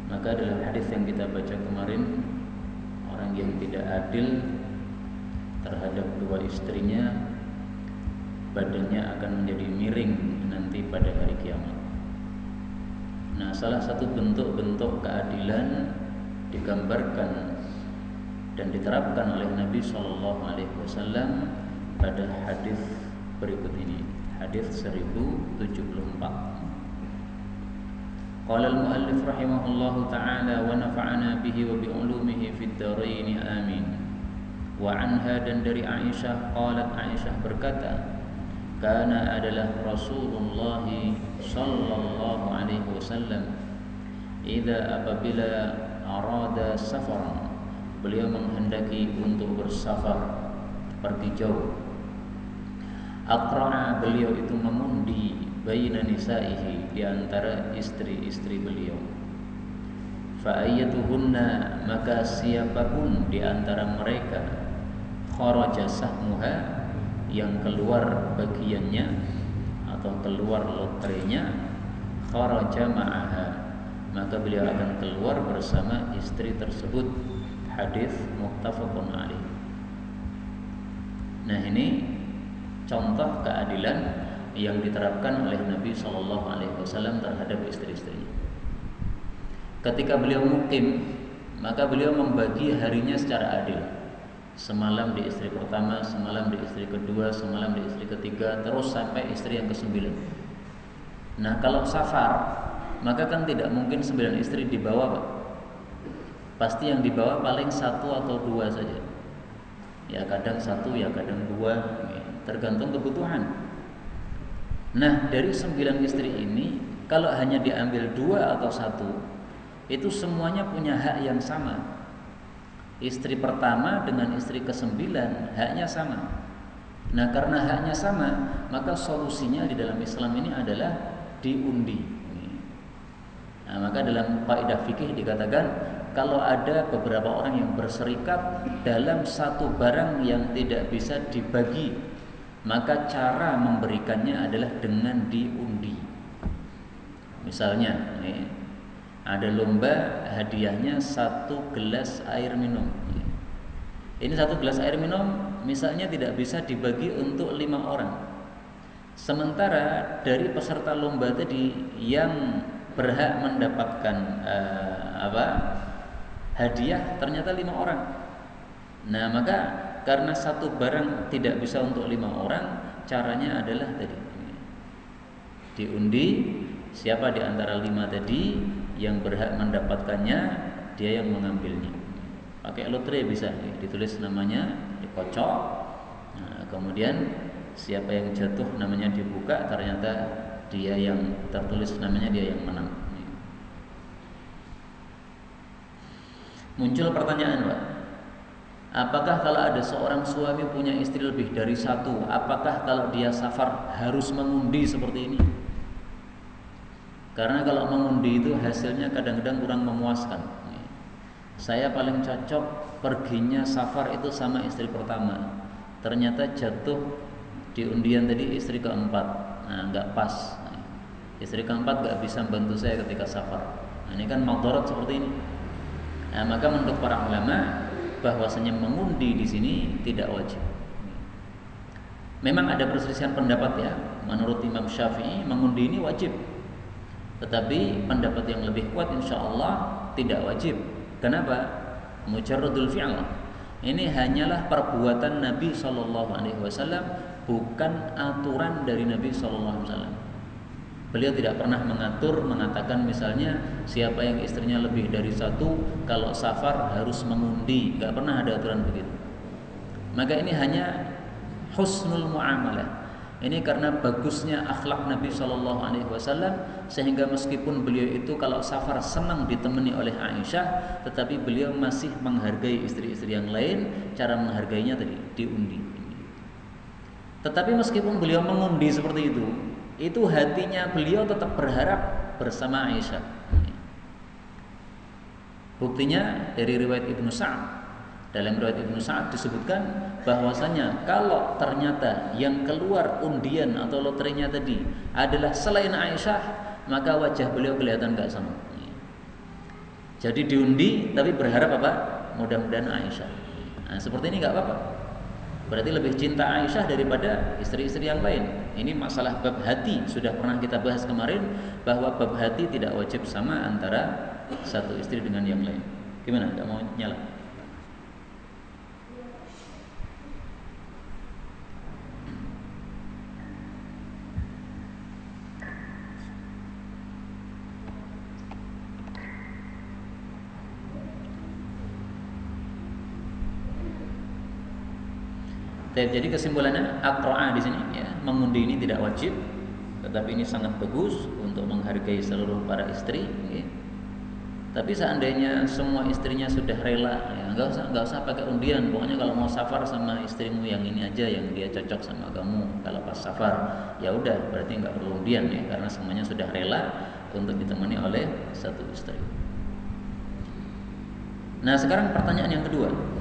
Maka dalam hadis yang kita baca kemarin, orang yang tidak adil terhadap dua istrinya, badannya akan menjadi miring nanti pada hari kiamat. Nah, salah satu bentuk-bentuk keadilan digambarkan dan diterapkan oleh Nabi Shallallahu Alaihi Wasallam pada hadis berikut ini, hadis 1074. Qala al-muallif rahimahullahu ta'ala wa nafa'ana bihi wa bi ulumihi fid dharain amin. Wa anha, dan dari Aisyah, qalat, Aisyah berkata, kana adalah Rasulullah sallallahu alaihi wasallam idza apabila arada safaran, beliau menghendaki untuk bersafar, pergi jauh, aqra'a, beliau itu mengundi, baina nisaihi, di antara istri-istri beliau, fa ayyatuhunna, maka siapapun di antara mereka, kharaja sahmuha, yang keluar bagiannya atau keluar lotrenya, kharaja ma'aha, maka beliau akan keluar bersama istri tersebut. Hadis muttafaqun alaih. Nah, ini contoh keadilan yang diterapkan oleh Nabi Shallallahu Alaihi Wasallam terhadap istri-istrinya. Ketika beliau mukim, maka beliau membagi harinya secara adil. Semalam di istri pertama, semalam di istri kedua, semalam di istri ketiga, terus sampai istri yang ke-9. Nah, kalau safar, maka kan tidak mungkin 9 istri dibawa, Pak. Pasti yang dibawa paling 1 atau 2 saja. Ya kadang 1, ya kadang 2, tergantung kebutuhan. Nah, dari 9 istri ini, kalau hanya diambil 2 atau 1, itu semuanya punya hak yang sama. Istri pertama dengan istri ke-9 haknya sama. Nah, karena haknya sama, maka solusinya di dalam Islam ini adalah diundi. Nah, maka dalam kaidah fikih dikatakan, kalau ada beberapa orang yang berserikat dalam satu barang yang tidak bisa dibagi, maka cara memberikannya adalah dengan diundi. Misalnya, ada lomba, hadiahnya 1 gelas air minum. Ini 1 gelas air minum misalnya tidak bisa dibagi untuk 5 orang. Sementara dari peserta lomba tadi yang berhak mendapatkan hadiah ternyata 5 orang. Nah, maka karena satu barang tidak bisa untuk 5 orang, caranya adalah tadi diundi. Siapa di antara 5 tadi yang berhak mendapatkannya, dia yang mengambilnya. Pakai lotre bisa, ditulis namanya, dikocok. Nah, kemudian siapa yang jatuh namanya dibuka, ternyata dia yang tertulis namanya, dia yang menang. Muncul pertanyaan, Pak. Apakah kalau ada seorang suami punya istri lebih dari 1, apakah kalau dia safar harus mengundi seperti ini? Karena kalau mengundi itu hasilnya kadang-kadang kurang memuaskan. Saya paling cocok perginya safar itu sama istri pertama. Ternyata jatuh di undian tadi istri keempat. Nah, nggak pas. Istri keempat nggak bisa membantu saya ketika safar. Nah, ini kan madarat seperti ini. Nah, maka menurut para ulama bahwasanya mengundi di sini tidak wajib. Memang ada perselisihan pendapat ya. Menurut Imam Syafi'i mengundi ini wajib. Tetapi pendapat yang lebih kuat insyaallah tidak wajib. Kenapa? Mujarradul fi'l. Ini hanyalah perbuatan Nabi sallallahu alaihi wasallam, bukan aturan dari Nabi sallallahu alaihi wasallam. Beliau tidak pernah mengatur, mengatakan misalnya siapa yang istrinya lebih dari 1 kalau safar harus mengundi. Tidak pernah ada aturan begitu. Maka ini hanya husnul muamalah. Ini karena bagusnya akhlak Nabi Shallallahu Alaihi Wasallam, sehingga meskipun beliau itu kalau safar senang ditemani oleh Aisyah, tetapi beliau masih menghargai istri-istri yang lain. Cara menghargainya tadi diundi. Tetapi meskipun beliau mengundi seperti itu hatinya beliau tetap berharap bersama Aisyah. Buktinya dari riwayat Ibnu Sa'ad. Dalam riwayat Ibnu Sa'ad disebutkan bahwasanya kalau ternyata yang keluar undian atau loterinya tadi adalah selain Aisyah, maka wajah beliau kelihatan gak senang. Jadi diundi tapi berharap apa? Mudah-mudahan Aisyah. Nah, seperti ini nggak apa-apa. Berarti lebih cinta Aisyah daripada istri-istri yang lain. Ini masalah bab hati, sudah pernah kita bahas kemarin bahwa bab hati tidak wajib sama antara satu istri dengan yang lain. Gimana? Nggak mau nyala? Jadi kesimpulannya aqra'a di sini ya, mengundi ini tidak wajib, tetapi ini sangat bagus untuk menghargai seluruh para istri. Ya. Tapi seandainya semua istrinya sudah rela, ya, nggak usah pakai undian. Pokoknya kalau mau safar sama istrimu yang ini aja, yang dia cocok sama kamu. Kalau pas safar, ya udah, berarti nggak perlu undian ya, karena semuanya sudah rela untuk ditemani oleh satu istri. Nah sekarang pertanyaan yang kedua.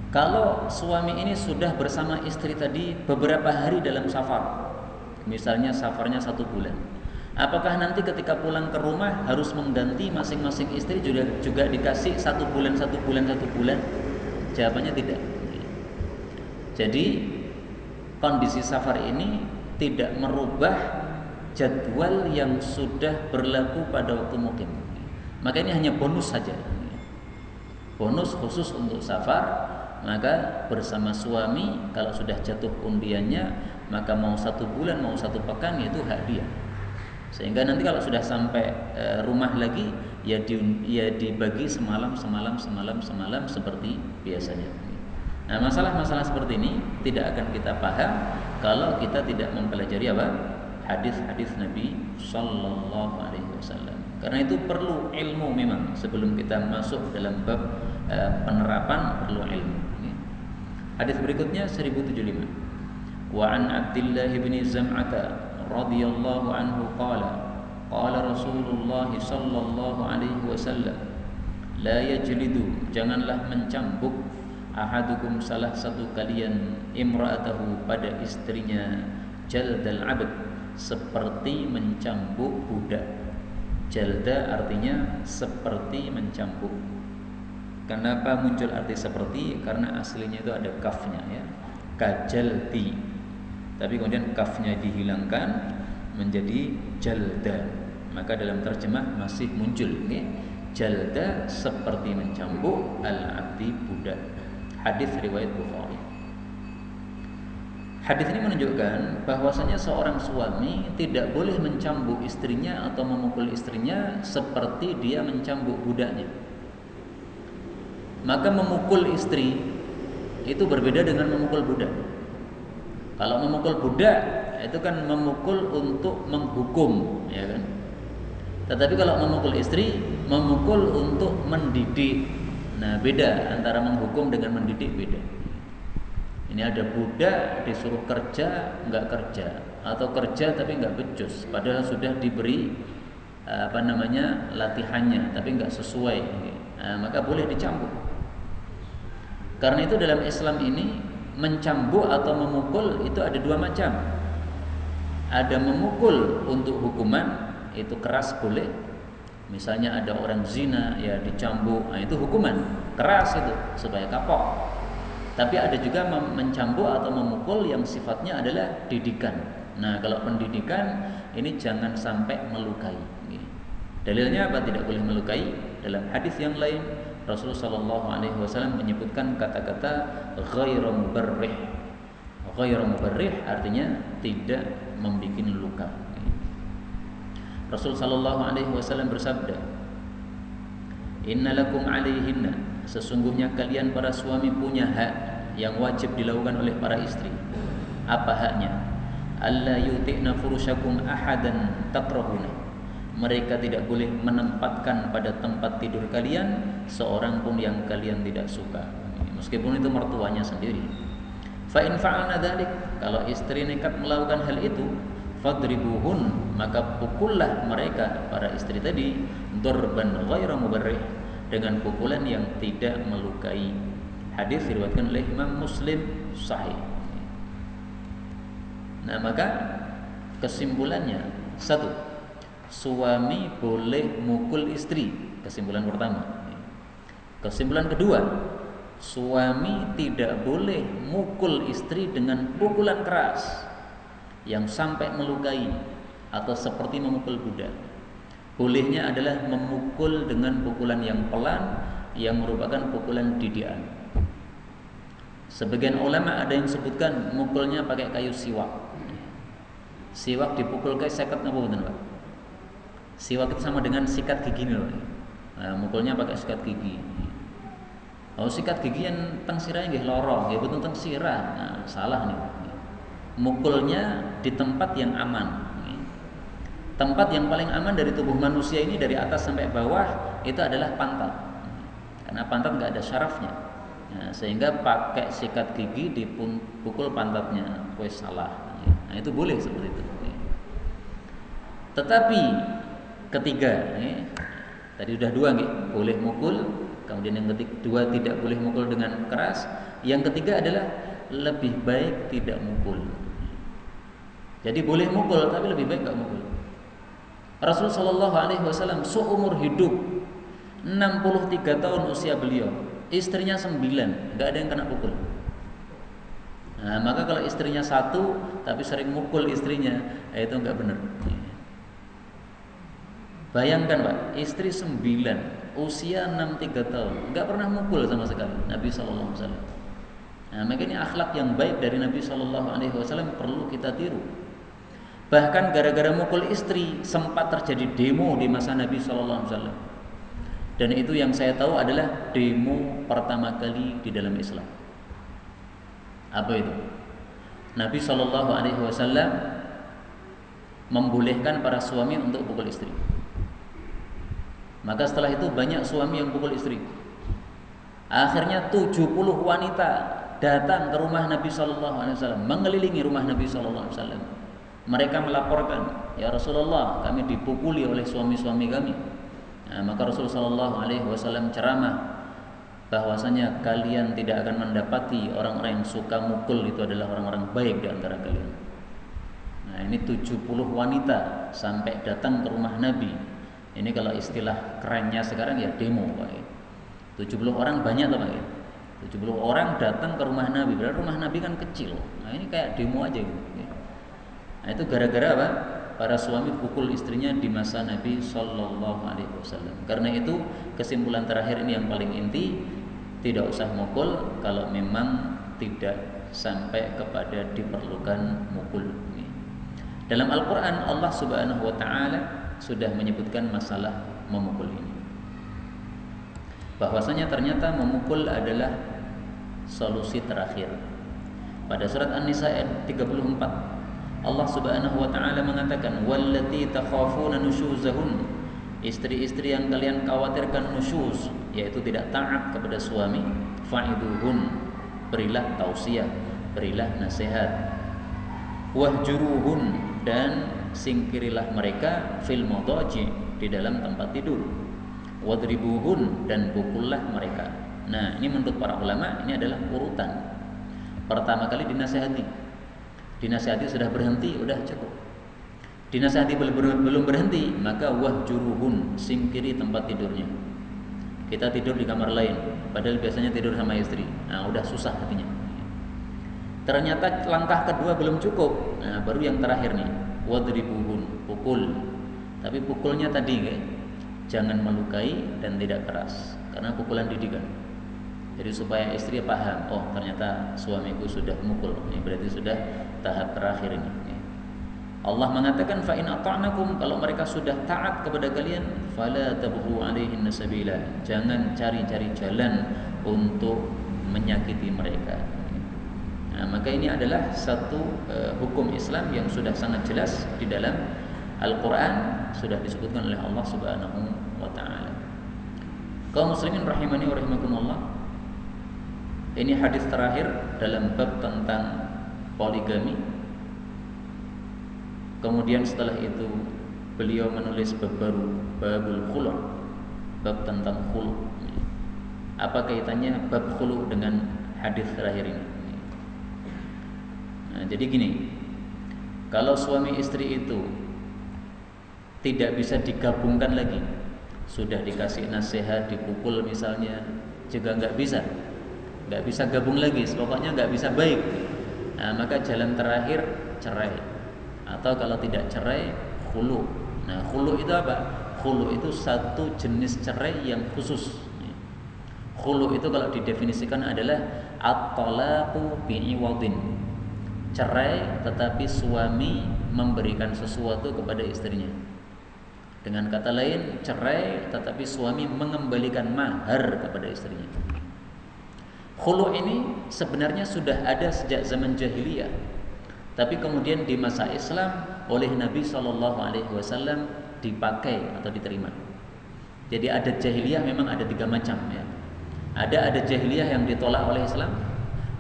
Kalau suami ini sudah bersama istri tadi beberapa hari dalam safar, misalnya safarnya 1 bulan, apakah nanti ketika pulang ke rumah harus mengganti masing-masing istri juga dikasih 1 bulan, 1 bulan, 1 bulan? Jawabannya tidak. Jadi kondisi safar ini tidak merubah jadwal yang sudah berlaku pada waktu mukim. Maka ini hanya bonus saja. Bonus khusus untuk safar. Maka bersama suami kalau sudah jatuh undiannya, maka mau 1 bulan mau 1 pekan itu hak dia. Sehingga nanti kalau sudah sampai rumah lagi ya dibagi semalam seperti biasanya. Nah masalah-masalah seperti ini tidak akan kita paham kalau kita tidak mempelajari apa? Hadis-hadis Nabi Sallallahu Alaihi Wasallam. Karena itu perlu ilmu memang sebelum kita masuk dalam bab penerapan, perlu ilmu. Hadis berikutnya 1075. Wa an Abdullah bin Zam'ata radhiyallahu anhu qala Rasulullah sallallahu alaihi wasallam la yajlidu, janganlah mencambuk ahadukum, salah satu kalian, imra'atahu, pada istrinya, jaldal abd, seperti mencambuk budak. Jalda artinya seperti mencambuk. Kenapa muncul arti seperti? Karena aslinya itu ada kafnya ya, kajaldi. Tapi kemudian kafnya dihilangkan menjadi jalda. Maka dalam terjemah masih muncul ya, jalda seperti mencambuk al-abdi budak. Hadis riwayat Bukhari. Hadis ini menunjukkan bahwasanya seorang suami tidak boleh mencambuk istrinya atau memukul istrinya seperti dia mencambuk budaknya. Maka memukul istri itu berbeda dengan memukul budak. Kalau memukul budak itu kan memukul untuk menghukum, ya kan? Tetapi kalau memukul istri, memukul untuk mendidik. Nah, beda antara menghukum dengan mendidik, beda. Ini ada budak disuruh kerja nggak kerja, atau kerja tapi nggak becus, padahal sudah diberi latihannya, tapi nggak sesuai. Nah, maka boleh dicambuk. Karena itu dalam Islam ini mencambuk atau memukul itu ada 2 macam. Ada memukul untuk hukuman, itu keras boleh. Misalnya ada orang zina ya dicambuk, nah itu hukuman keras itu supaya kapok. Tapi ada juga mencambuk atau memukul yang sifatnya adalah didikan. Nah kalau pendidikan ini jangan sampai melukai. Dalilnya apa? Tidak boleh melukai. Dalam hadis yang lain Rasulullah Shallallahu Alaihi Wasallam menyebutkan kata-kata ghairu mubarrih. Ghairu mubarrih artinya tidak membuat luka. Rasul Shallallahu Alaihi Wasallam bersabda, Innalakum alaihinna, sesungguhnya kalian para suami punya hak yang wajib dilakukan oleh para istri. Apa haknya? Alla yuti'na furushakum ahadan takrahuna. Mereka tidak boleh menempatkan pada tempat tidur kalian seorang pun yang kalian tidak suka, meskipun itu mertuanya sendiri. Fa in fa'alna dzalik, kalau istri nekat melakukan hal itu, fadribuhun, maka pukullah mereka para istri tadi darban ghairu mubarrih, dengan pukulan yang tidak melukai. Hadis diriwayatkan oleh Imam Muslim sahih. Nah, maka kesimpulannya, 1, suami boleh mukul istri. Kesimpulan pertama. Kesimpulan kedua, suami tidak boleh mukul istri dengan pukulan keras yang sampai melukai atau seperti memukul budak. Bolehnya adalah memukul dengan pukulan yang pelan yang merupakan pukulan didikan. Sebagian ulama ada yang sebutkan mukulnya pakai kayu siwak. Siwak dipukul kayak seket napa mboten, Pak? Siwak itu sama dengan sikat gigi nih, Pak. Nah, mukulnya pakai sikat gigi. Oh, sikat gigi yang teng sirah nggih lara, nggih boten teng sirah. Nah, salah nih. Mukulnya di tempat yang aman. Tempat yang paling aman dari tubuh manusia ini dari atas sampai bawah itu adalah pantat. Karena pantat nggak ada syarafnya. Nah, sehingga pakai sikat gigi dipukul pantatnya, wes salah. Nah, itu boleh seperti itu. Tetapi ketiga, tadi udah dua nih, boleh mukul. Kemudian yang kedua tidak boleh mukul dengan keras. Yang ketiga adalah lebih baik tidak mukul. Jadi boleh mukul, tapi lebih baik nggak mukul. Rasul Shallallahu Alaihi Wasallam seumur hidup 63 tahun usia beliau, istrinya 9, nggak ada yang kena pukul. Nah, maka kalau istrinya 1 tapi sering mukul istrinya, itu nggak benar. Bayangkan Pak, istri 9, usia 63 tahun, nggak pernah mukul sama sekali Nabi Shallallahu Alaihi Wasallam. Nah, makanya akhlak yang baik dari Nabi Shallallahu Alaihi Wasallam perlu kita tiru. Bahkan gara-gara mukul istri sempat terjadi demo di masa Nabi Shallallahu Alaihi Wasallam. Dan itu yang saya tahu adalah demo pertama kali di dalam Islam. Apa itu? Nabi Shallallahu Alaihi Wasallam membolehkan para suami untuk pukul istri. Maka setelah itu banyak suami yang pukul istri. Akhirnya 70 wanita datang ke rumah Nabi Shallallahu Alaihi Wasallam, mengelilingi rumah Nabi Shallallahu Alaihi Wasallam. Mereka melaporkan, ya Rasulullah, kami dipukuli oleh suami-suami kami. Nah, maka Rasulullah Shallallahu Alaihi Wasallam ceramah bahwasanya kalian tidak akan mendapati orang-orang yang suka mukul itu adalah orang-orang baik di antara kalian. Nah, ini 70 wanita sampai datang ke rumah Nabi. Ini kalau istilah kerennya sekarang ya demo, Pak. 70 orang banyak tuh, Pak. 70 orang datang ke rumah Nabi. Berarti rumah Nabi kan kecil. Nah, ini kayak demo aja gitu. Nah, itu gara-gara apa? Para suami pukul istrinya di masa Nabi Shallallahu Alaihi Wasallam. Karena itu kesimpulan terakhir ini yang paling inti, tidak usah mukul kalau memang tidak sampai kepada diperlukan mukul. Dalam Al-Quran Allah Subhanahu Wa Taala sudah menyebutkan masalah memukul ini. Bahwasanya ternyata memukul adalah solusi terakhir. Pada surat An-Nisa ayat 34 Allah Subhanahu wa taala mengatakan wallati takhafuna nusyuzahun, istri-istri yang kalian khawatirkan nusyuz, yaitu tidak taat kepada suami, fa'iduhun, berilah tausiah, berilah nasihat, wahjuruhun, dan singkirilah mereka fil madaji, di dalam tempat tidur, wadribuhun, dan pukullah mereka. Nah, ini menurut para ulama ini adalah urutan. Pertama kali dinasihati sudah berhenti, udah cukup. Dinasihati belum berhenti, maka wahjuruhun, singkiri tempat tidurnya. Kita tidur di kamar lain, padahal biasanya tidur sama istri. Nah, udah susah hatinya. Ternyata langkah kedua belum cukup. Nah, baru yang terakhir nih, wadribuhun, pukul. Tapi pukulnya tadi jangan melukai dan tidak keras, karena pukulan didikan. Jadi supaya istri paham, oh ternyata suamiku sudah mukul, ini berarti sudah tahap terakhir ini. Allah mengatakan fa in ata'nakum, kalau mereka sudah taat kepada kalian, fala tabghu 'alaihinna sabila, jangan cari-cari jalan untuk menyakiti mereka. Nah, maka ini adalah satu hukum Islam yang sudah sangat jelas di dalam Al-Qur'an, sudah disebutkan oleh Allah Subhanahu wa taala. Kaum muslimin rahimani wa rahimakumullah, ini hadis terakhir dalam bab tentang poligami. Kemudian setelah itu beliau menulis bab baru, babul khulu', bab tentang khulu'. Apa kaitannya bab khulu' dengan hadis terakhir ini? Nah, jadi gini, kalau suami istri itu tidak bisa digabungkan lagi. Sudah dikasih nasihat, dipukul misalnya, juga nggak bisa gabung lagi, pokoknya nggak bisa baik. Nah, maka jalan terakhir cerai, atau kalau tidak cerai, khulu. Nah, khulu itu apa? Khulu itu satu jenis cerai yang khusus. Khulu itu kalau didefinisikan adalah at-talaqu bi'iwadin, cerai tetapi suami memberikan sesuatu kepada istrinya. Dengan kata lain, cerai tetapi suami mengembalikan mahar kepada istrinya. Khulu ini sebenarnya sudah ada sejak zaman jahiliyah, tapi kemudian di masa Islam oleh Nabi SAW dipakai atau diterima. Jadi adat jahiliyah memang ada 3 macam ya. Ada adat jahiliyah yang ditolak oleh Islam,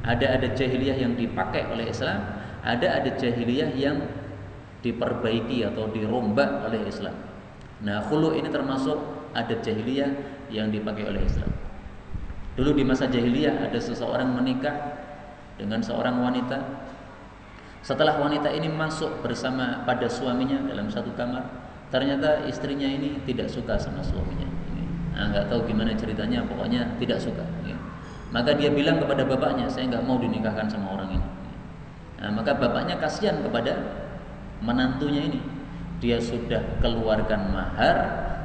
ada adat jahiliyah yang dipakai oleh Islam, ada adat jahiliyah yang diperbaiki atau dirombak oleh Islam. Nah, khulu ini termasuk adat jahiliyah yang dipakai oleh Islam. Dulu di masa jahiliyah ada seseorang menikah dengan seorang wanita. Setelah wanita ini masuk bersama pada suaminya dalam satu kamar, ternyata istrinya ini tidak suka sama suaminya. Nah, nggak tahu gimana ceritanya, pokoknya tidak suka. Ya. Maka dia bilang kepada bapaknya, saya nggak mau dinikahkan sama orang ini. Nah, maka bapaknya kasihan kepada menantunya ini. Dia sudah keluarkan mahar,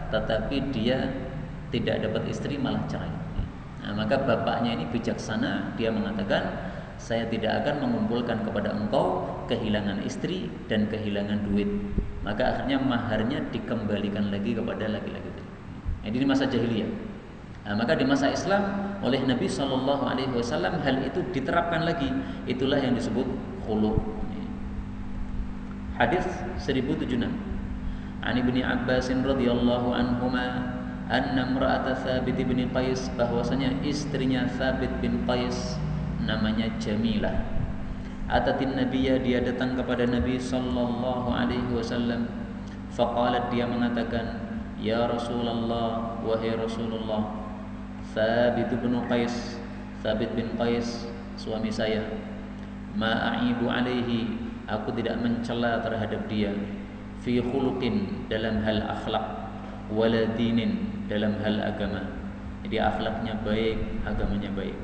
tetapi dia tidak dapat istri, malah cerai. Nah, maka bapaknya ini bijaksana, dia mengatakan, saya tidak akan mengumpulkan kepada engkau kehilangan istri dan kehilangan duit. Maka akhirnya maharnya dikembalikan lagi kepada laki-laki itu. Jadi di masa jahiliyah. Nah, maka di masa Islam oleh Nabi SAW hal itu diterapkan lagi. Itulah yang disebut khulu. Hadis 1076. An Ibnu Abbas radhiyallahu anhuma anna imra'ata Thabit bin Qais, bahwasanya istrinya Thabit bin Qais namanya Jamilah. Atatin Nabiyya, dia datang kepada Nabi sallallahu alaihi wasallam. Faqalat, dia mengatakan, ya Rasulullah, wahai Rasulullah, Thabit bin Qais suami saya, ma'aibu alaihi, aku tidak mencela terhadap dia, fi khuluqin, dalam hal akhlak, wala dinin, dalam hal agama. Jadi akhlaknya baik, agamanya baik.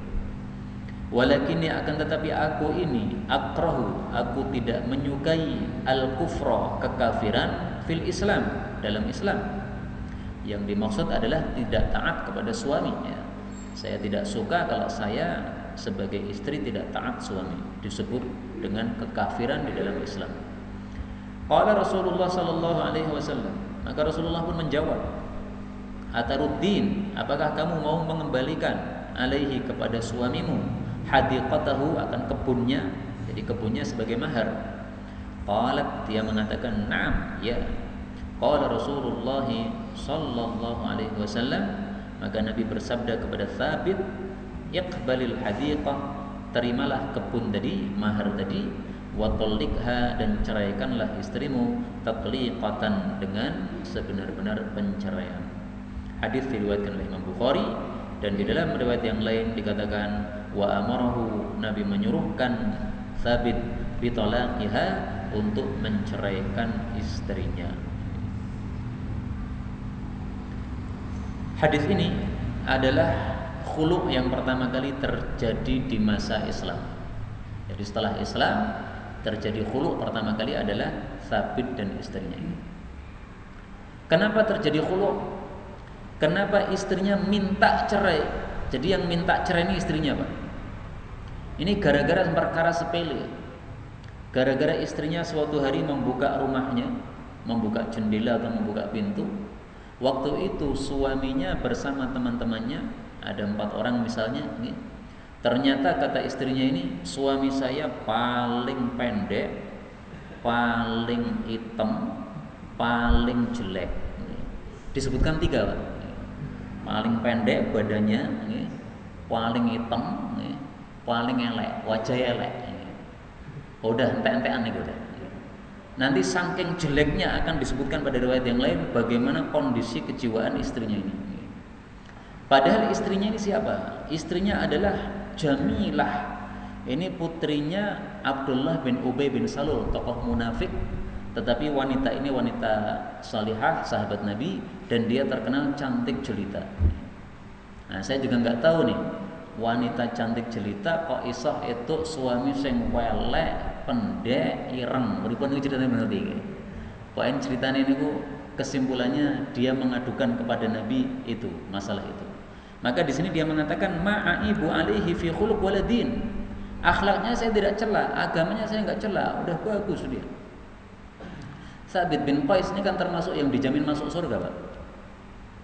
Walakinni, akan tetapi aku ini, akrahu, aku tidak menyukai al-kufra, kekafiran, fil Islam, dalam Islam. Yang dimaksud adalah tidak taat kepada suami ya. Saya tidak suka kalau saya sebagai istri tidak taat suami, disebut dengan kekafiran di dalam Islam. Qala Rasulullah sallallahu alaihi wasallam, maka Rasulullah pun menjawab, ataruddin, apakah kamu mau mengembalikan alaihi, kepada suamimu, hadiqatahu, akan kebunnya, jadi kebunnya sebagai mahar. Qalat, dia mengatakan, na'am, ya. Qala Rasulullah sallallahu alaihi wasallam, maka Nabi bersabda kepada Thabit, iqbalil hadiqah, terimalah kebun tadi, mahar tadi, wa talliqha, dan ceraikanlah istrimu, tatliqatan, dengan sebenar-benar penceraian. Hadis diriwayatkan oleh Imam Bukhari, dan di dalam riwayat yang lain dikatakan, wa amarahu, Nabi menyuruhkan Thabit bitalaqiha, untuk menceraikan istrinya. Hadis ini adalah khulu yang pertama kali terjadi di masa Islam. Jadi setelah Islam terjadi khulu pertama kali adalah Thabit dan istrinya ini. Kenapa terjadi khulu? Kenapa istrinya minta cerai? Jadi yang minta cerai ini istrinya, Pak. Ini gara-gara perkara sepele. Gara-gara istrinya suatu hari membuka rumahnya, membuka jendela atau membuka pintu. Waktu itu suaminya bersama teman-temannya, ada 4 orang misalnya. Ternyata kata istrinya ini, suami saya paling pendek, paling hitam, paling jelek. Disebutkan 3, Pak. Paling pendek badannya, paling hitam, paling elek, wajah elek. Udah entek-entekan nih udah. Nanti saking jeleknya akan disebutkan pada riwayat yang lain bagaimana kondisi kejiwaan istrinya ini. Padahal istrinya ini siapa? Istrinya adalah Jamilah. Ini putrinya Abdullah bin Ubay bin Salul, tokoh munafik, Tetapi wanita ini wanita salihah, sahabat Nabi, dan dia terkenal cantik jelita. Nah, saya juga nggak tahu nih, wanita cantik jelita kok iso itu suami sing welek, pendek, ireng. Pripun iki ceritane bener iki. Poin ceritanya ini kesimpulannya dia mengadukan kepada Nabi itu masalah itu. Maka di sini dia mengatakan ma'aibu alaihi fi khuluq waladin. Akhlaknya saya tidak cela, agamanya saya enggak cela, udah bagus dia. Sabit bin Qais ini kan termasuk yang dijamin masuk surga, Pak.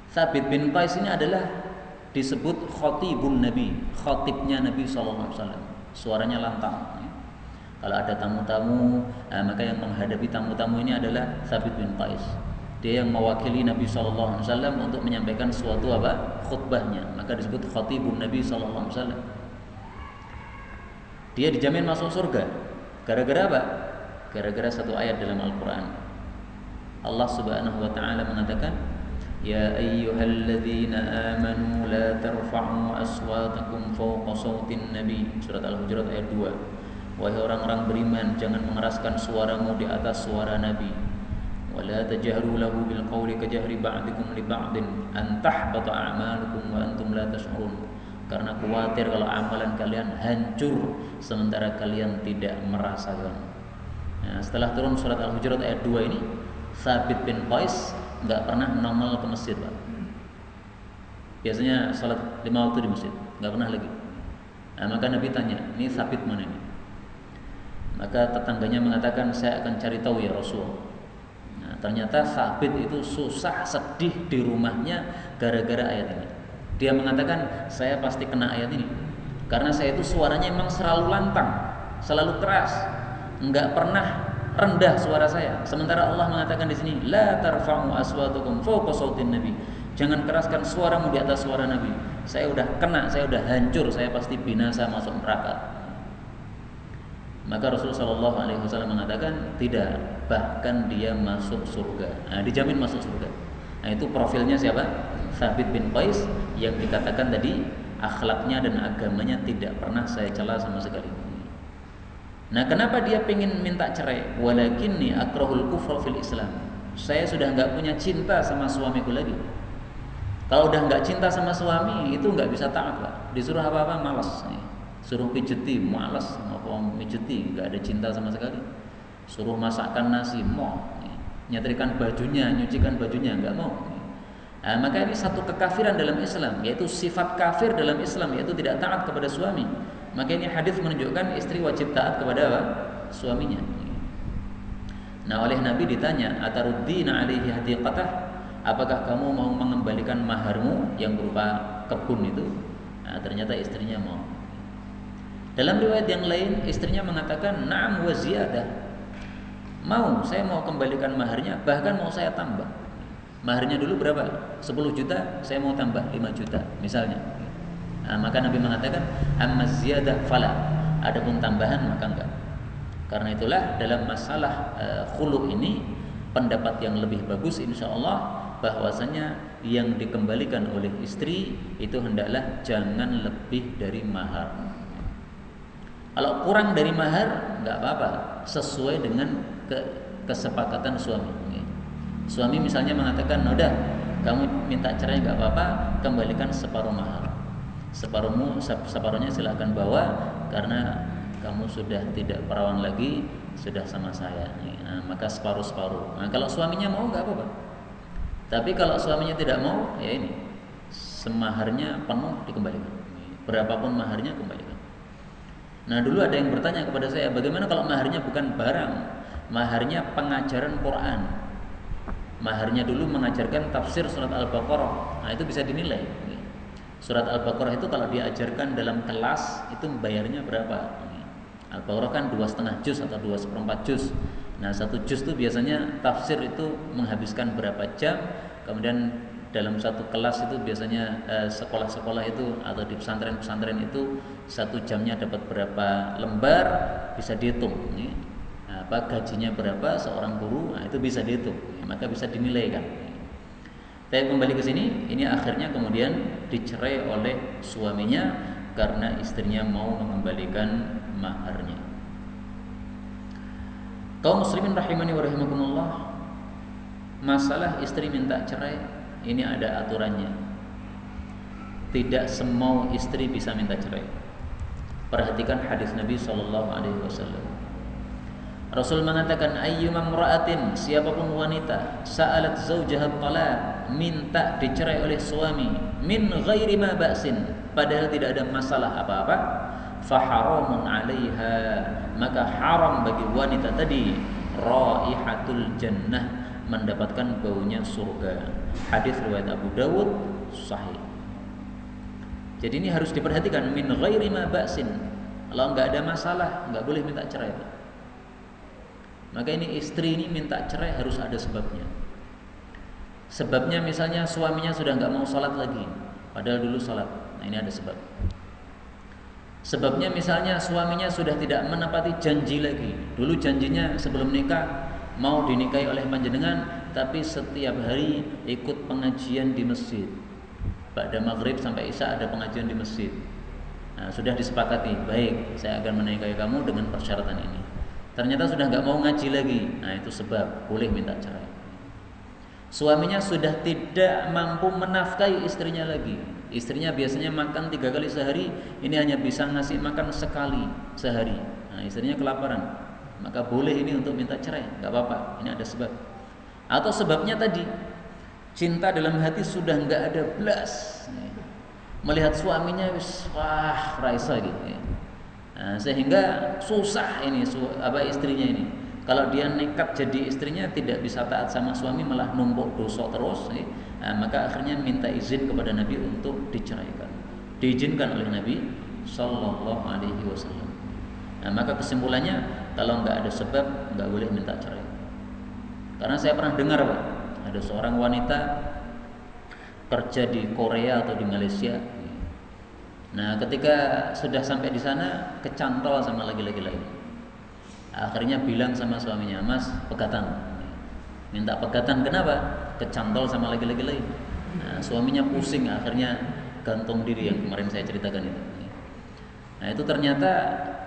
Sabit bin Qais ini adalah disebut khatibun Nabi, khatibnya Nabi SAW. Suaranya lantang. Kalau ada tamu-tamu, maka yang menghadapi tamu-tamu ini adalah Sabit bin Qais. Dia yang mewakili Nabi SAW untuk menyampaikan suatu khutbahnya. Maka disebut khatibun Nabi SAW. Dia dijamin masuk surga. Gara-gara apa? Gara-gara satu ayat dalam Al-Quran. Allah Subhanahu wa taala mengatakan, "Ya ayyuhalladzina amanu la tarfa'u aswatakum fawqa sautin nabi." Surat Al-Hujurat ayat 2. Wahai orang-orang beriman, jangan mengeraskan suaramu di atas suara Nabi. Wa la tajharu lahu bil qawli kajahri ba'dikum li ba'din an tahbata a'malukum wa antum la tash'urun. Karena khawatir kalau amalan kalian hancur sementara kalian tidak merasakan. Nah, setelah turun surat Al-Hujurat ayat 2 ini, Sabit bin Qais nggak pernah nongol ke masjid, Pak. Biasanya salat 5 waktu di masjid, nggak pernah lagi. Nah, maka Nabi tanya, ini Sabit mana ini? Maka tetangganya mengatakan, saya akan cari tahu ya Rasul. Nah, ternyata Sabit itu susah, sedih di rumahnya gara-gara ayat ini. Dia mengatakan, saya pasti kena ayat ini, karena saya itu suaranya memang selalu lantang, selalu keras, nggak pernah rendah suara saya. Sementara Allah mengatakan di sini, la tarfa'u aswatukum fawqa sautin nabi. Jangan keraskan suaramu di atas suara Nabi. Saya udah kena, saya udah hancur, saya pasti binasa masuk neraka. Maka Rasulullah Shallallahu Alaihi Wasallam mengatakan tidak, bahkan dia masuk surga. Nah, dijamin masuk surga. Nah, itu profilnya siapa? Sabit bin Qais yang dikatakan tadi akhlaknya dan agamanya tidak pernah saya cela sama sekali. Nah, kenapa dia pengen minta cerai? Walakinni akrahul kufra fil Islam. Saya sudah nggak punya cinta sama suamiku lagi. Kalau udah nggak cinta sama suami, itu nggak bisa taat, Pak. Disuruh apa-apa malas. Suruh pijeti, malas. Mau pijeti, nggak ada cinta sama sekali. Suruh masakkan nasi, mau. Nyetrika bajunya, nyucikan bajunya, nggak mau. Nah, maka ini satu kekafiran dalam Islam, yaitu sifat kafir dalam Islam, yaitu tidak taat kepada suami. Maka ini hadis menunjukkan istri wajib taat kepada suaminya. Nah, oleh Nabi ditanya, ataruddina alaihi hadiqatah, apakah kamu mau mengembalikan maharmu yang berupa kebun itu? Nah, ternyata istrinya mau. Dalam riwayat yang lain, istrinya mengatakan, na'am wa ziyadah. Mau, saya mau kembalikan maharnya, bahkan mau saya tambah. Maharnya dulu berapa? 10 juta, saya mau tambah 5 juta misalnya. Nah, maka Nabi mengatakan, amma ziyadah fala. Adapun tambahan maka enggak. Karena itulah dalam masalah khulu ini pendapat yang lebih bagus insyaallah bahwasanya yang dikembalikan oleh istri itu hendaklah jangan lebih dari mahar. Kalau kurang dari mahar enggak apa-apa, sesuai dengan kesepakatan suami. Suami misalnya mengatakan, "Udah, kamu minta cerai enggak apa-apa, kembalikan separuh mahar. Separuhnya silakan bawa karena kamu sudah tidak perawan lagi, sudah sama saya." Nah, maka separuh-separuh. Nah, kalau suaminya mau enggak apa-apa. Tapi kalau suaminya tidak mau, ya ini semaharnya penuh dikembalikan. Berapapun maharnya kembalikan. Nah, dulu ada yang bertanya kepada saya, bagaimana kalau maharnya bukan barang, maharnya pengajaran Quran. Maharnya dulu mengajarkan tafsir surat Al-Baqarah. Nah, itu bisa dinilai. Surat Al-Baqarah itu kalau diajarkan dalam kelas itu bayarnya berapa? Al-Baqarah kan 2,5 juz atau 2/4 juz. Nah, 1 juz itu biasanya tafsir itu menghabiskan berapa jam. Kemudian dalam satu kelas itu biasanya sekolah-sekolah itu atau di pesantren-pesantren itu 1 jamnya dapat berapa lembar, bisa dihitung. Gajinya berapa seorang guru, nah, itu bisa dihitung. Maka bisa dinilai kan. Saya kembali ke sini, ini akhirnya kemudian dicerai oleh suaminya karena istrinya mau mengembalikan maharnya. Kaum muslimin rahimani wa rahimakumullah, masalah istri minta cerai ini ada aturannya. Tidak semua istri bisa minta cerai. Perhatikan hadis Nabi SAW. Rasul mengatakan, ayyuma imra'atin, siapapun wanita, sa'alat zawjaha talaq, minta dicerai oleh suami, min ghairi ma ba'sin, padahal tidak ada masalah apa-apa, faharamun 'alaiha, maka haram bagi wanita tadi raihatul jannah, mendapatkan baunya surga. Hadis riwayat Abu Dawud sahih. Jadi ini harus diperhatikan, min ghairi ma ba'sin. Kalau enggak ada masalah, enggak boleh minta cerai. Maka ini istri ini minta cerai harus ada sebabnya. Sebabnya misalnya suaminya sudah enggak mau sholat lagi, padahal dulu sholat. Nah ini ada sebab. Sebabnya misalnya suaminya sudah tidak menepati janji lagi. Dulu janjinya sebelum nikah mau dinikahi oleh panjenengan, tapi setiap hari ikut pengajian di masjid. Pada maghrib sampai isya ada pengajian di masjid. Nah, sudah disepakati, baik, saya akan menikahi kamu dengan persyaratan ini. Ternyata sudah nggak mau ngaji lagi. Nah itu sebab boleh minta cerai. Suaminya sudah tidak mampu menafkahi istrinya lagi. Istrinya biasanya makan 3 kali sehari, ini hanya bisa ngasih makan sekali sehari. Nah istrinya kelaparan, maka boleh ini untuk minta cerai, nggak apa-apa. Ini ada sebab. Atau sebabnya tadi, cinta dalam hati sudah nggak ada belas. Melihat suaminya wah raisa gitu. Nah, sehingga susah ini istrinya ini. Kalau dia nekat jadi istrinya tidak bisa taat sama suami, malah numpuk dosa terus, nah, maka akhirnya minta izin kepada Nabi untuk diceraikan. Diizinkan oleh Nabi Sallallahu Alaihi Wasallam. Nah, maka kesimpulannya kalau nggak ada sebab nggak boleh minta cerai. Karena saya pernah dengar Pak, ada seorang wanita kerja di Korea atau di Malaysia. Nah, ketika sudah sampai di sana kecantol sama laki-laki lain. Akhirnya bilang sama suaminya, "Mas, pegatan." Minta pegatan, kenapa? Kecantol sama laki-laki lain. Nah, suaminya pusing, akhirnya gantung diri yang kemarin saya ceritakan itu. Nah, itu ternyata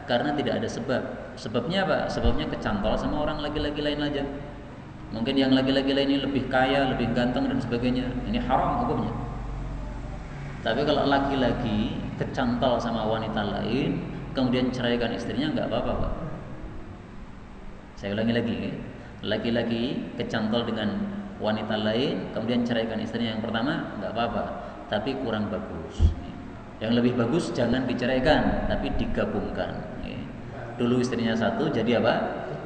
karena tidak ada sebab. Sebabnya apa? Sebabnya kecantol sama orang laki-laki lain aja. Mungkin yang laki-laki lain ini lebih kaya, lebih ganteng dan sebagainya. Ini haram hukumnya. Tapi kalau laki-laki kecantol sama wanita lain, kemudian ceraikan istrinya, nggak apa-apa, Pak. Saya ulangi lagi, ya. Laki-laki kecantol dengan wanita lain, kemudian ceraikan istrinya yang pertama, nggak apa-apa. Tapi kurang bagus. Yang lebih bagus jangan diceraikan, tapi digabungkan. Dulu istrinya 1, jadi apa?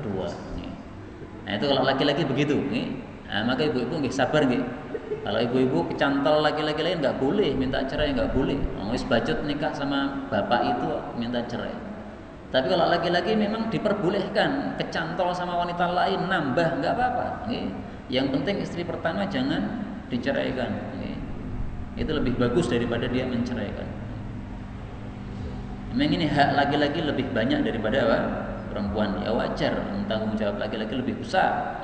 2. Nah itu kalau laki-laki begitu. Nah, maka ibu-ibu nggih sabar nggih. Kalau ibu-ibu kecantol laki-laki lain nggak boleh minta cerai, nggak boleh. Wis bajut nikah sama bapak itu minta cerai. Tapi kalau laki-laki memang diperbolehkan kecantol sama wanita lain, nambah nggak apa-apa. Yang penting istri pertama jangan diceraikan. Itu lebih bagus daripada dia menceraikan. Memang ini hak laki-laki lebih banyak daripada apa? Perempuan. Ya wajar, tanggung jawab laki-laki lebih besar.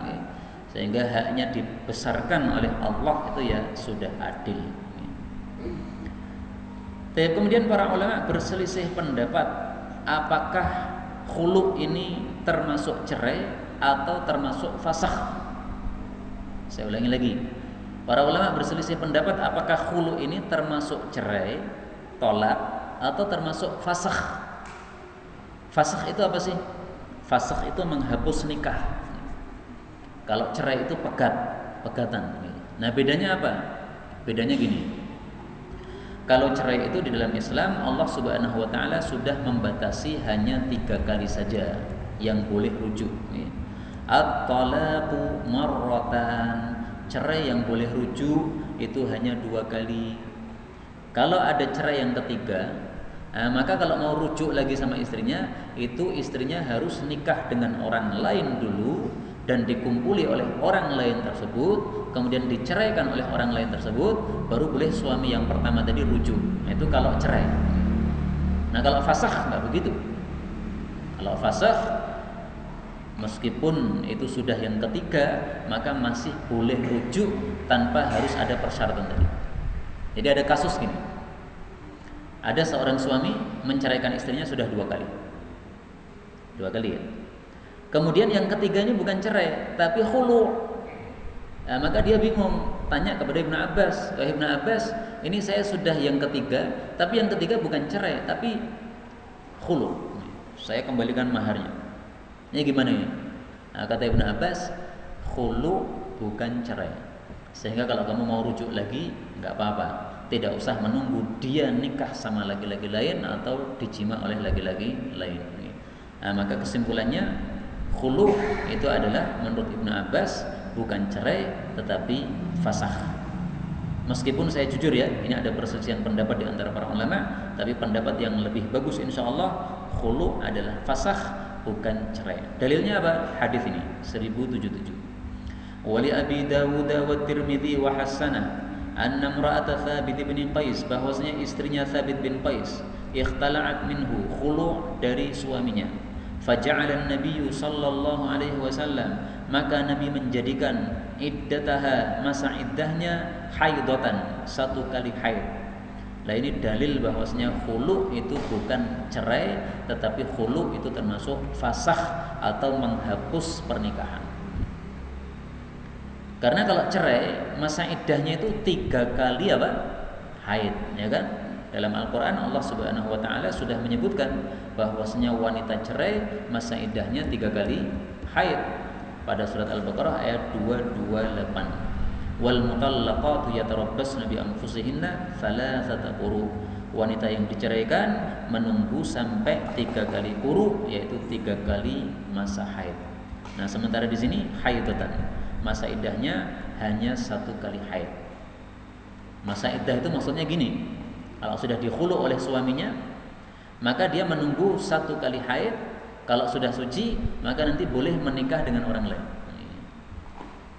Sehingga haknya dibesarkan oleh Allah itu ya sudah adil. Tapi kemudian para ulama berselisih pendapat, apakah khulu ini termasuk cerai atau termasuk fasakh? Saya ulangi lagi. Para ulama berselisih pendapat apakah khulu ini termasuk cerai, tolak, atau termasuk fasakh. Fasakh itu apa sih? Fasakh itu menghapus nikah. Kalau cerai itu pegatan. Nah bedanya apa? Bedanya gini. Kalau cerai itu di dalam Islam, Allah Subhanahu Wa Taala sudah membatasi hanya 3 kali saja yang boleh rujuk. At-talaqu marratan. Cerai yang boleh rujuk itu hanya 2 kali. Kalau ada cerai yang ketiga, maka kalau mau rujuk lagi sama istrinya, itu istrinya harus nikah dengan orang lain dulu dan dikumpuli oleh orang lain tersebut, kemudian diceraikan oleh orang lain tersebut, baru boleh suami yang pertama tadi rujuk. Nah, itu kalau cerai. Nah, kalau fasakh nggak begitu. Kalau fasakh, meskipun itu sudah yang ketiga, maka masih boleh rujuk tanpa harus ada persyaratan tadi. Jadi ada kasus gini. Ada seorang suami menceraikan istrinya sudah 2 kali. 2 kali ya. Kemudian yang ketiga ini bukan cerai, tapi khulu. Nah, maka dia bingung, tanya kepada Ibnu Abbas, Ibnu Abbas, ini saya sudah yang ketiga, tapi yang ketiga bukan cerai, tapi khulu. Saya kembalikan maharnya. Ini gimana ini? Nah, kata Ibnu Abbas, khulu bukan cerai. Sehingga kalau kamu mau rujuk lagi, nggak apa-apa. Tidak usah menunggu dia nikah sama laki-laki lain atau dijima oleh laki-laki lain. Nah, maka kesimpulannya khulu itu adalah menurut Ibnu Abbas bukan cerai tetapi fasakh. Meskipun saya jujur ya, ini ada perselisihan pendapat di antara para ulama, tapi pendapat yang lebih bagus insyaallah khulu adalah fasakh bukan cerai. Dalilnya apa? Hadis ini 1077. Wali Abi Dawud wa Tirmidzi wa Hasanah anna imra'ata Thabit bin Qais, bahwasanya istrinya Thabit bin Qais ikhtala'at minhu, khulu dari suaminya. Faja'ala an-nabiy sallallahu alaihi wasallam, maka Nabi menjadikan iddataha, masa iddahnya haidatan, satu kali haid. Nah ini dalil bahwasanya khulu itu bukan cerai, tetapi khulu itu termasuk fasakh atau menghapus pernikahan. Karena kalau cerai masa iddahnya itu 3 kali apa? Haid, ya kan? Dalam Al-Qur'an Allah Subhanahu wa taala sudah menyebutkan bahwasanya wanita cerai masa iddahnya 3 kali haid pada surat Al-Baqarah ayat 228. Wal mutallaqatu yatarabbasna bi anfusihinna thalathata quru. Wanita yang diceraikan menunggu sampai 3 kali quru, yaitu 3 kali masa haid. Nah, sementara di sini haidatan, masa iddahnya hanya 1 kali haid. Masa iddah itu maksudnya gini, kalau sudah dikhulu oleh suaminya, maka dia menunggu 1 kali haid. Kalau sudah suci, maka nanti boleh menikah dengan orang lain.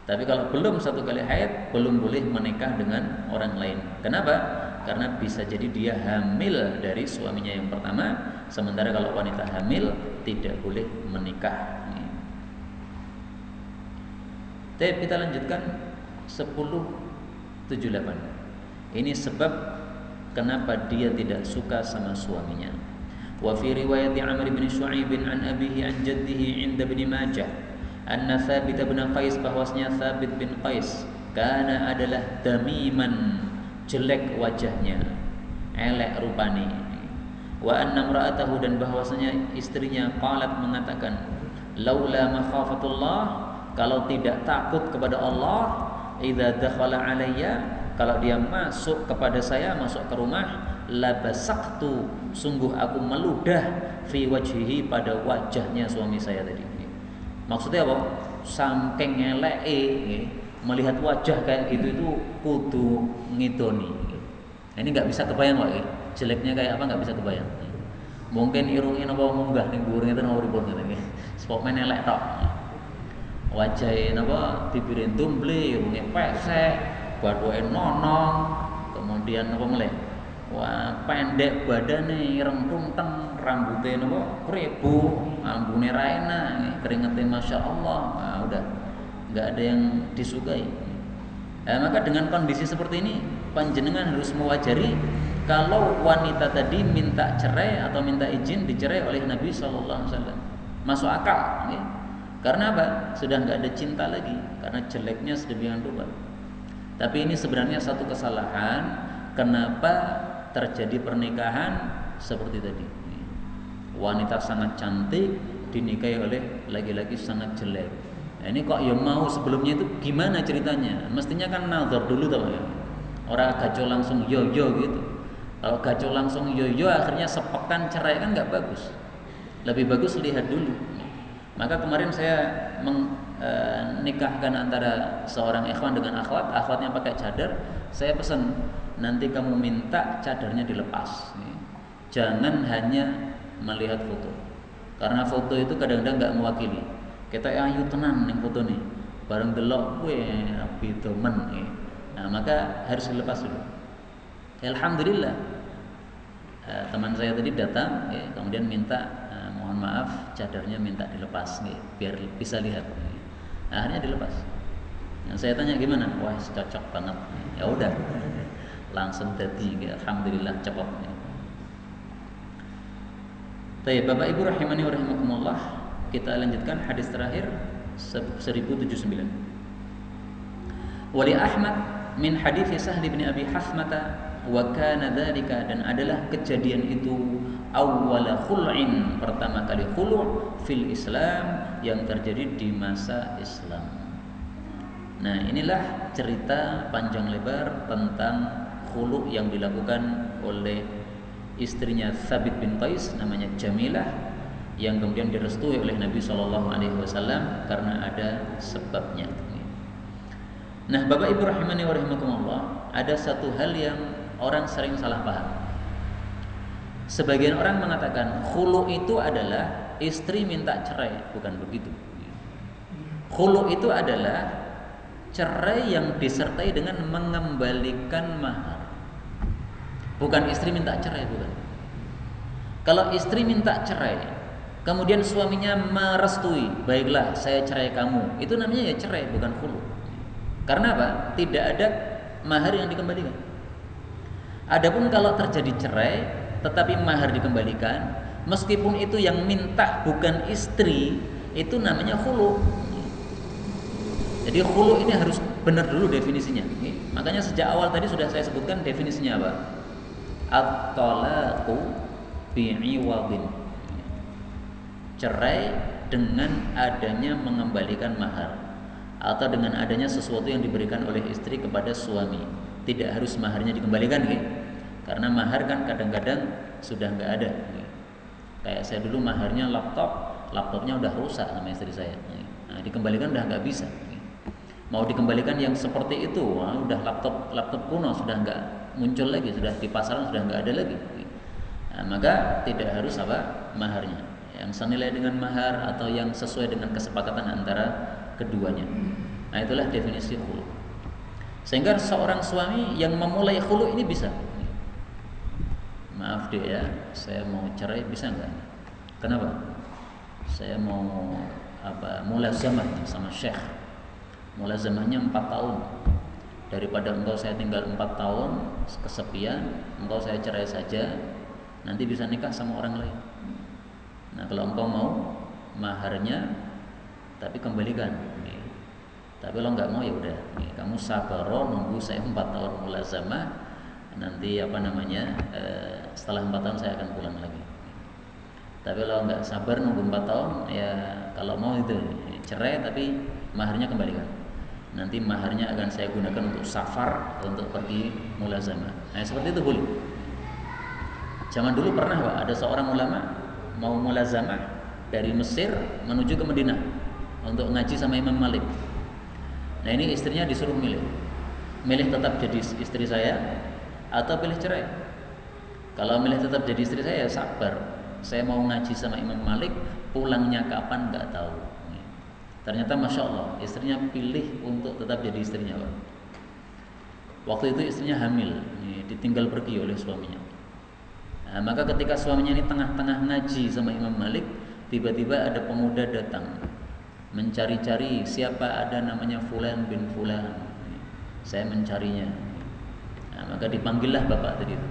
Tapi kalau belum 1 kali haid, belum boleh menikah dengan orang lain. Kenapa? Karena bisa jadi dia hamil dari suaminya yang pertama, sementara kalau wanita hamil tidak boleh menikah. Tapi kita lanjutkan 1078. Ini sebab kenapa dia tidak suka sama suaminya. Wa fi riwayat Amr bin Shu'aib an abihi an jaddihi 'inda Ibnu Majah anna Thabit bin Qais, bahwasanya Thabit bin Qais kana adalah damiman, jelek wajahnya, elek rupane. Wa anna imra'atahu, dan bahwasanya istrinya qalat mengatakan, laula makhafatullah, kalau tidak takut kepada Allah, idza dakhala alayya, kalau dia masuk kepada saya, masuk ke rumah, labasaqtu, sungguh aku meludah fi wajhihi, pada wajahnya suami saya tadi. Maksudnya apa? Saking eleke melihat wajah kayak gitu itu kudu ngidoni. Ini enggak bisa kebayang kok, jeleknya kayak apa enggak bisa kebayang. Mungkin irunge napa munggah ning dhuwure ngeten ora pripun ngene iki. Sepok men elek tok. Wajahe napa bibire dumble, irunge pesek, bathuke nonong, kemudian napa meneh? Wah, pendek badane, ireng tunteng, rambutnya napa kribo, ambune ra enak, keringete masyaallah. Nah, udah enggak ada yang disukai. Maka dengan kondisi seperti ini, panjenengan harus mewajari kalau wanita tadi minta cerai atau minta izin dicerai oleh Nabi sallallahu alaihi wasallam. Masuk akal, ya. Karena apa? Sudah enggak ada cinta lagi, karena jeleknya sedemikian rupa. Tapi ini sebenarnya satu kesalahan, kenapa terjadi pernikahan seperti tadi. Wanita sangat cantik dinikahi oleh laki-laki sangat jelek. Nah, ini kok ya mau sebelumnya itu gimana ceritanya? Mestinya kan nazar dulu tau ya. Orang gaco langsung yo gitu. Kalau gaco langsung yo akhirnya sepekan cerai kan nggak bagus. Lebih bagus lihat dulu. Maka kemarin saya menikahkan antara seorang ikhwan dengan akhwat, akhwatnya pakai cadar. Saya pesan, nanti kamu minta cadarnya dilepas. Jangan hanya melihat foto, karena foto itu kadang-kadang nggak mewakili. Kita ayu tenan ning foto nih, bareng delok kowe rapi temen. Nah, maka harus dilepas dulu. Alhamdulillah, teman saya tadi datang, kemudian minta mohon maaf cadarnya minta dilepas, biar bisa lihat. Nah, akhirnya dilepas. Nah, saya tanya gimana? Wah, cocok banget. Ya udah, langsung jadi, alhamdulillah cocok. Bapak Ibu rahimani wa rahimakumullah, Kita lanjutkan hadis terakhir 1079. Wali Ahmad min hadits Sahl bin Abi Hasmata wa kana dzalika, dan adalah kejadian itu awwala khul'in, pertama kali khulu' fil Islam, yang terjadi di masa Islam. Nah, inilah cerita panjang lebar tentang khulu' yang dilakukan oleh istrinya Thabit bin Qais, namanya Jamilah, yang kemudian direstui oleh Nabi SAW karena ada sebabnya. Nah, Bapak Ibu rahimani wa rahimakumullah, ada satu hal yang orang sering salah paham. Sebagian orang mengatakan khulu itu adalah istri minta cerai. Bukan begitu. Khulu itu adalah cerai yang disertai dengan mengembalikan mahar. Bukan istri minta cerai, bukan. Kalau istri minta cerai, kemudian suaminya merestui, baiklah saya cerai kamu, itu namanya ya cerai, bukan khulu. Karena apa? Tidak ada mahar yang dikembalikan. Adapun kalau terjadi cerai tetapi mahar dikembalikan, meskipun itu yang minta bukan istri, itu namanya khulu. Jadi khulu ini harus benar dulu definisinya. Makanya sejak awal tadi sudah saya sebutkan definisinya apa? At-talaqu bi'iwadin. Cerai dengan adanya mengembalikan mahar, atau dengan adanya sesuatu yang diberikan oleh istri kepada suami. Tidak harus maharnya dikembalikan, karena mahar kan kadang-kadang sudah nggak ada. Kayak saya dulu maharnya laptopnya udah rusak sama istri saya. Nah, dikembalikan udah nggak bisa. Mau dikembalikan yang seperti itu, udah laptop kuno, sudah nggak muncul lagi, sudah di pasaran sudah nggak ada lagi. Nah, maka tidak harus apa maharnya, yang senilai dengan mahar atau yang sesuai dengan kesepakatan antara keduanya. Nah, itulah definisi khulu. Sehingga seorang suami yang memulai khulu ini bisa, maaf deh ya, saya mau cerai, bisa nggak? Kenapa? Saya mau mulazamah sama syekh. Mulazamahnya 4 tahun. Daripada engkau saya tinggal 4 tahun kesepian, engkau saya cerai saja, nanti bisa nikah sama orang lain. Nah, kalau engkau mau maharnya tapi kembalikan. Tapi kalau nggak mau ya udah, kamu sabar nunggu saya 4 tahun mulazamah, nanti setelah 4 tahun saya akan pulang lagi. Tapi kalau nggak sabar nunggu 4 tahun, ya kalau mau itu cerai tapi maharnya kembalikan. Nanti maharnya akan saya gunakan untuk safar, untuk pergi mulazamah. Nah, seperti itu boleh. Zaman dulu pernah Pak, ada seorang ulama mau mulazamah dari Mesir menuju ke Madinah untuk ngaji sama Imam Malik. Nah, ini istrinya disuruh milih tetap jadi istri saya atau pilih cerai. Kalau milih tetap jadi istri saya, ya sabar, saya mau ngaji sama Imam Malik, pulangnya kapan nggak tahu. Ternyata Masya Allah, istrinya pilih untuk tetap jadi istrinya Pak. Waktu itu istrinya hamil, ditinggal pergi oleh suaminya. Nah, maka ketika suaminya ini tengah-tengah ngaji sama Imam Malik, tiba-tiba ada pemuda datang mencari-cari siapa ada namanya Fulan bin Fulan. Saya mencarinya. Nah, maka dipanggillah bapak tadi itu.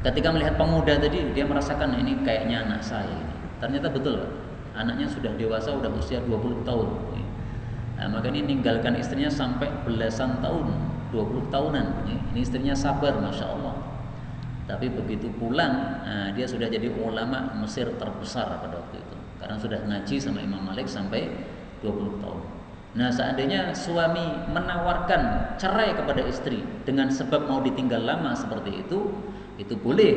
Ketika melihat pemuda tadi, dia merasakan ini kayaknya anak saya. Ternyata betul, anaknya sudah dewasa, sudah usia 20 tahun. Nah, maka ini meninggalkan istrinya sampai belasan tahun, 20 tahunan. Ini istrinya sabar, Masya Allah. Tapi begitu pulang, dia sudah jadi ulama Mesir terbesar pada waktu itu, karena sudah ngaji sama Imam Malik sampai 20 tahun. Nah, seandainya suami menawarkan cerai kepada istri dengan sebab mau ditinggal lama seperti itu boleh,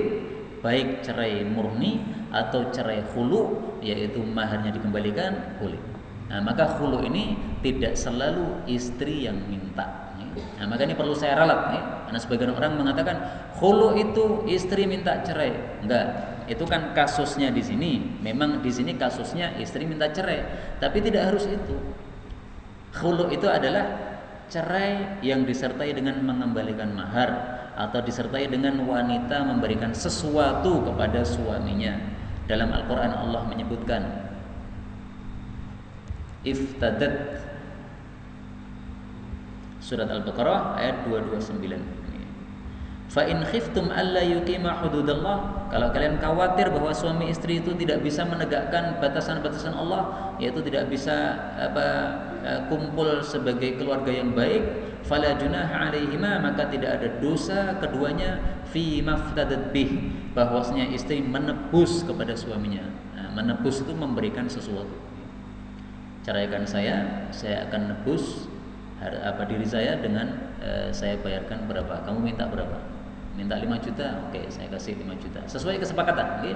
baik cerai murni atau cerai khulu, yaitu maharnya dikembalikan, boleh. Nah, maka khulu ini tidak selalu istri yang minta. Nah, maka ini perlu saya ralat, karena sebagian orang mengatakan khulu itu istri minta cerai. Enggak, itu kan kasusnya di sini. Memang di sini kasusnya istri minta cerai, tapi tidak harus itu. Khulu itu adalah cerai yang disertai dengan mengembalikan mahar atau disertai dengan wanita memberikan sesuatu kepada suaminya. Dalam Al-Quran Allah menyebutkan iftadat, surat Al-Baqarah ayat 229. Fa in khiftum alla yuqima hududallah, kalau kalian khawatir bahwa suami istri itu tidak bisa menegakkan batasan-batasan Allah, yaitu tidak bisa kumpul sebagai keluarga yang baik, fala junaha alaihima, maka tidak ada dosa keduanya fi maftadat bih, bahwasanya istri menebus kepada suaminya. Nah, menebus itu memberikan sesuatu. Ceraikan saya akan nebus diri saya dengan saya bayarkan berapa, kamu minta berapa? Minta 5 juta, oke, saya kasih 5 juta sesuai kesepakatan, oke?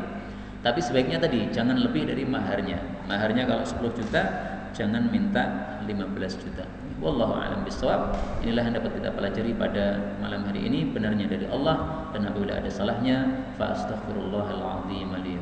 Tapi sebaiknya tadi jangan lebih dari maharnya. Maharnya kalau 10 juta jangan minta 15 juta. Wallahu a'lam bishawab. Inilah yang dapat kita pelajari pada malam hari ini, benarnya dari Allah, dan apabila ada salahnya fa astaghfirullahal azim li